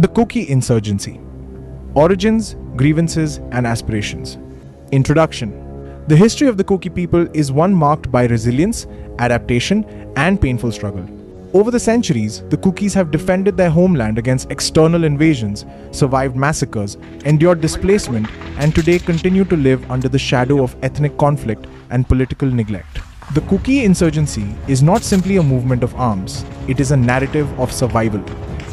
The Kuki Insurgency. Origins, grievances, and aspirations. Introduction. The history of the Kuki people is one marked by resilience, adaptation, and painful struggle. Over the centuries, the Kukis have defended their homeland against external invasions, survived massacres, endured displacement, and today continue to live under the shadow of ethnic conflict and political neglect. The Kuki insurgency is not simply a movement of arms, it is a narrative of survival.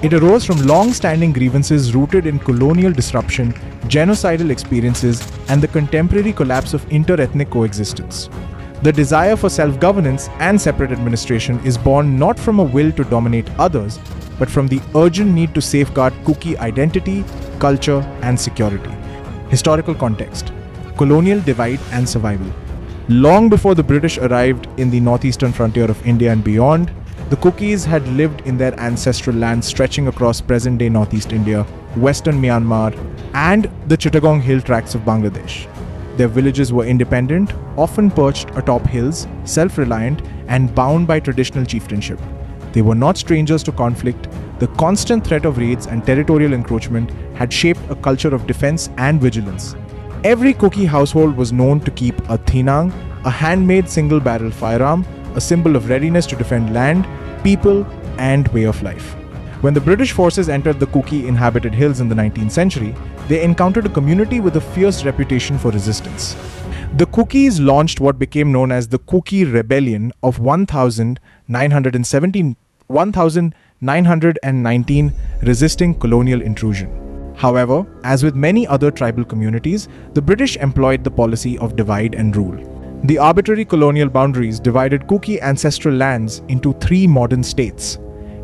It arose from long-standing grievances rooted in colonial disruption, genocidal experiences, and the contemporary collapse of inter-ethnic coexistence. The desire for self-governance and separate administration is born not from a will to dominate others, but from the urgent need to safeguard Kuki identity, culture, and security. Historical context. Colonial divide and survival. Long before the British arrived in the northeastern frontier of India and beyond, the Kukis had lived in their ancestral lands stretching across present-day northeast India, western Myanmar, and the Chittagong hill tracts of Bangladesh. Their villages were independent, often perched atop hills, self-reliant, and bound by traditional chieftainship. They were not strangers to conflict. The constant threat of raids and territorial encroachment had shaped a culture of defense and vigilance. Every Kuki household was known to keep a thinang, a handmade single-barrel firearm, a symbol of readiness to defend land, people, and way of life. When the British forces entered the Kuki-inhabited hills in the 19th century, they encountered a community with a fierce reputation for resistance. The Kukis launched what became known as the Kuki Rebellion of 1919, resisting colonial intrusion. However, as with many other tribal communities, the British employed the policy of divide and rule. The arbitrary colonial boundaries divided Kuki ancestral lands into three modern states: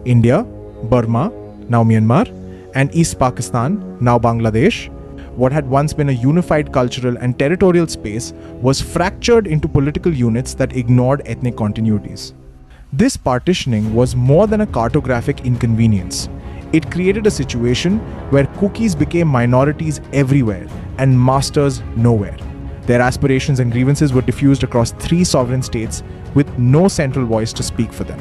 India, Burma, now Myanmar, and East Pakistan, now Bangladesh. What had once been a unified cultural and territorial space was fractured into political units that ignored ethnic continuities. This partitioning was more than a cartographic inconvenience. It created a situation where Kukis became minorities everywhere and masters nowhere. Their aspirations and grievances were diffused across three sovereign states with no central voice to speak for them.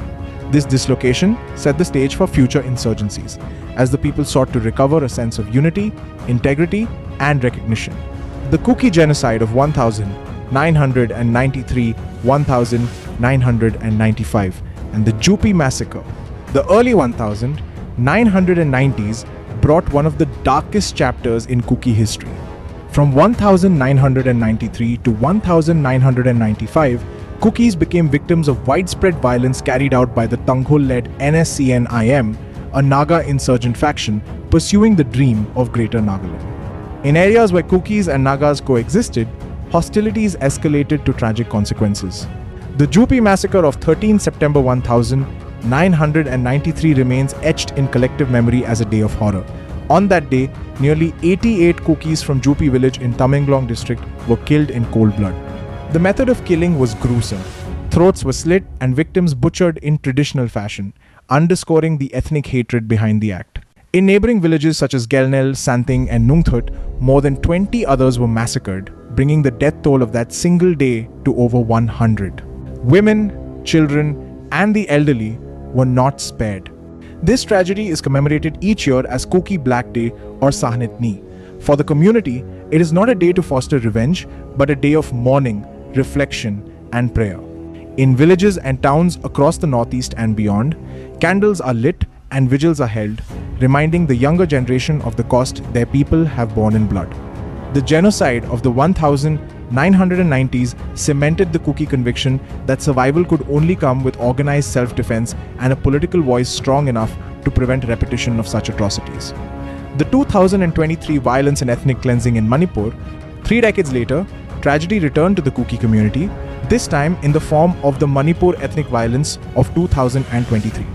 This dislocation set the stage for future insurgencies, as the people sought to recover a sense of unity, integrity, and recognition. The Kuki Genocide of 1993-1995 and the Joupi Massacre, the early 1990s, brought one of the darkest chapters in Kuki history. From 1993 to 1995, Kukis became victims of widespread violence carried out by the Tanghul-led NSCN-IM, a Naga insurgent faction pursuing the dream of Greater Nagaland. In areas where Kukis and Nagas coexisted, hostilities escalated to tragic consequences. The Joupi Massacre of 13 September 1993 remains etched in collective memory as a day of horror. On that day, nearly 88 Kukis from Joupi village in Tamenglong district were killed in cold blood. The method of killing was gruesome. Throats were slit and victims butchered in traditional fashion, underscoring the ethnic hatred behind the act. In neighboring villages such as Gelnel, Santing, and Nungthut, more than 20 others were massacred, bringing the death toll of that single day to over 100. Women, children, and the elderly were not spared. This tragedy is commemorated each year as Kuki Black Day or Sahnitni. For the community, it is not a day to foster revenge, but a day of mourning, reflection, and prayer. In villages and towns across the northeast and beyond, candles are lit and vigils are held, reminding the younger generation of the cost their people have borne in blood. The genocide of the 1990s cemented the Kuki conviction that survival could only come with organized self-defense and a political voice strong enough to prevent repetition of such atrocities. The 2023 violence and ethnic cleansing in Manipur, 3 decades later, tragedy returned to the Kuki community, this time in the form of the Manipur ethnic violence of 2023.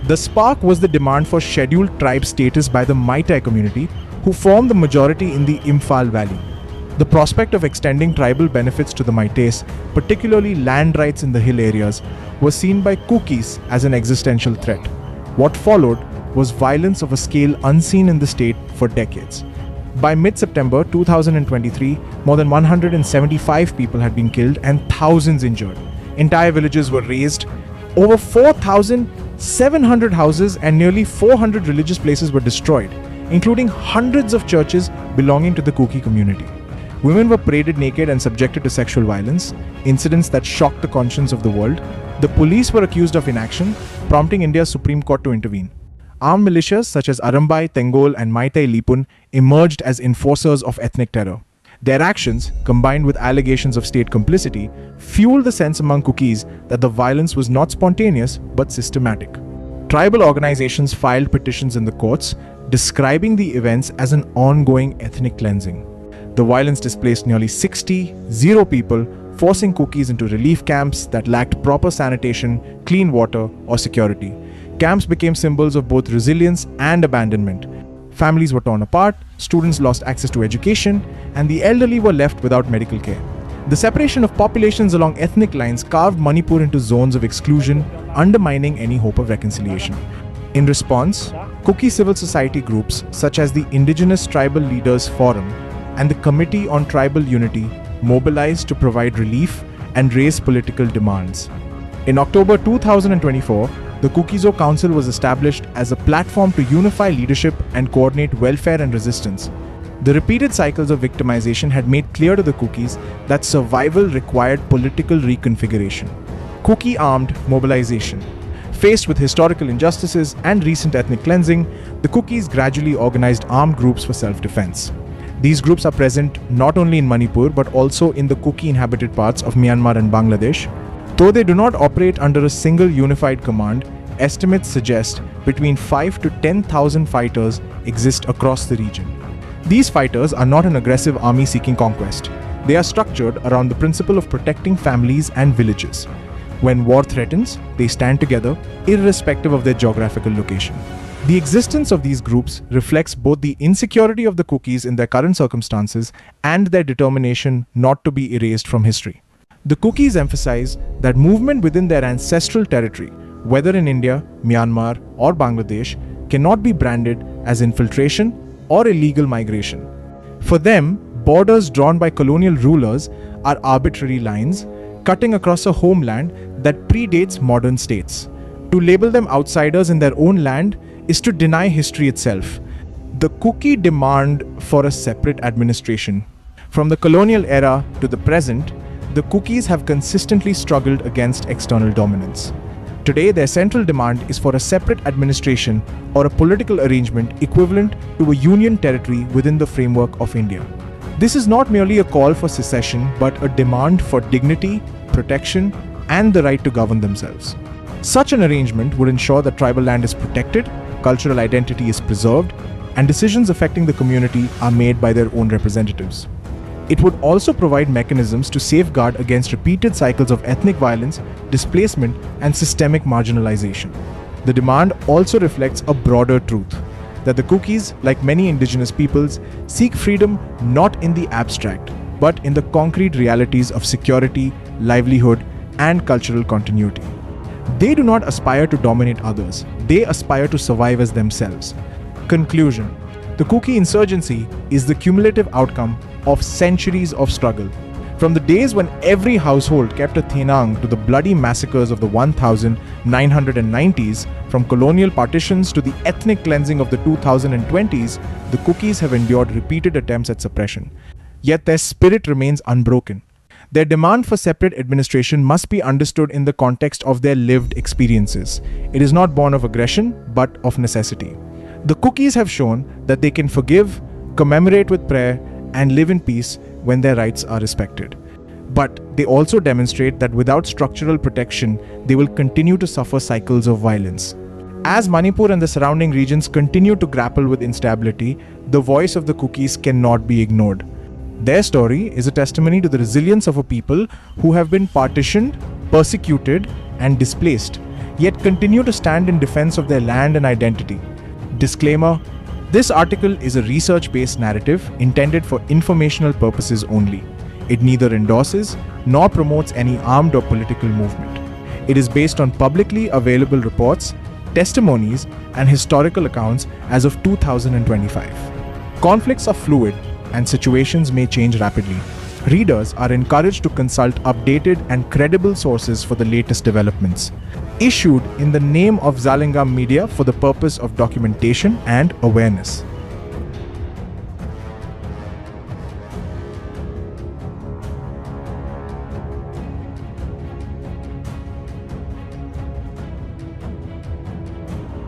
The spark was the demand for scheduled tribe status by the Maitai community, who form the majority in the Imphal Valley. The prospect of extending tribal benefits to the Maitais, particularly land rights in the hill areas, was seen by Kukis as an existential threat. What followed was violence of a scale unseen in the state for decades. By mid-September 2023, more than 175 people had been killed and thousands injured. Entire villages were razed. Over 4,700 houses and nearly 400 religious places were destroyed. including hundreds of churches belonging to the Kuki community. Women were paraded naked and subjected to sexual violence, incidents that shocked the conscience of the world. The police were accused of inaction, prompting India's Supreme Court to intervene. Armed militias such as Arambai, Tengol, and Maitai Lipun emerged as enforcers of ethnic terror. Their actions, combined with allegations of state complicity, fueled the sense among Kukis that the violence was not spontaneous but systematic. Tribal organizations filed petitions in the courts, describing the events as an ongoing ethnic cleansing. The violence displaced nearly 60 people, forcing Kukis into relief camps that lacked proper sanitation, clean water, or security. Camps became symbols of both resilience and abandonment. Families were torn apart, students lost access to education, and the elderly were left without medical care. The separation of populations along ethnic lines carved Manipur into zones of exclusion, undermining any hope of reconciliation. In response, Kuki civil society groups such as the Indigenous Tribal Leaders Forum and the Committee on Tribal Unity mobilized to provide relief and raise political demands. In October 2024, the Kukizo Council was established as a platform to unify leadership and coordinate welfare and resistance. The repeated cycles of victimization had made clear to the Kukis that survival required political reconfiguration. Kuki armed mobilization. Faced with historical injustices and recent ethnic cleansing, the Kukis gradually organized armed groups for self-defense. These groups are present not only in Manipur but also in the Kuki-inhabited parts of Myanmar and Bangladesh. Though they do not operate under a single unified command, estimates suggest between 5,000 to 10,000 fighters exist across the region. These fighters are not an aggressive army seeking conquest. They are structured around the principle of protecting families and villages. When war threatens, they stand together, irrespective of their geographical location. The existence of these groups reflects both the insecurity of the Kukis in their current circumstances and their determination not to be erased from history. The Kukis emphasize that movement within their ancestral territory, whether in India, Myanmar, or Bangladesh, cannot be branded as infiltration or illegal migration. For them, borders drawn by colonial rulers are arbitrary lines, cutting across a homeland that predates modern states. To label them outsiders in their own land is to deny history itself. The Kuki demand for a separate administration. From the colonial era to the present, the Kukis have consistently struggled against external dominance. Today, their central demand is for a separate administration or a political arrangement equivalent to a union territory within the framework of India. This is not merely a call for secession, but a demand for dignity, protection, and the right to govern themselves. Such an arrangement would ensure that tribal land is protected, cultural identity is preserved, and decisions affecting the community are made by their own representatives. It would also provide mechanisms to safeguard against repeated cycles of ethnic violence, displacement, and systemic marginalization. The demand also reflects a broader truth, that the Kukis, like many indigenous peoples, seek freedom not in the abstract, but in the concrete realities of security, livelihood, and cultural continuity. They do not aspire to dominate others, they aspire to survive as themselves. Conclusion: the Kuki insurgency is the cumulative outcome of centuries of struggle. From the days when every household kept a thenang to the bloody massacres of the 1990s, from colonial partitions to the ethnic cleansing of the 2020s, the Kukis have endured repeated attempts at suppression. Yet their spirit remains unbroken. Their demand for separate administration must be understood in the context of their lived experiences. It is not born of aggression, but of necessity. The Kukis have shown that they can forgive, commemorate with prayer, and live in peace when their rights are respected. But they also demonstrate that without structural protection, they will continue to suffer cycles of violence. As Manipur and the surrounding regions continue to grapple with instability, the voice of the Kukis cannot be ignored. Their story is a testimony to the resilience of a people who have been partitioned, persecuted, and displaced, yet continue to stand in defense of their land and identity. Disclaimer: this article is a research-based narrative intended for informational purposes only. It neither endorses nor promotes any armed or political movement. It is based on publicly available reports, testimonies, and historical accounts as of 2025. Conflicts are fluid and situations may change rapidly. Readers are encouraged to consult updated and credible sources for the latest developments. Issued in the name of Zalengam Media for the purpose of documentation and awareness.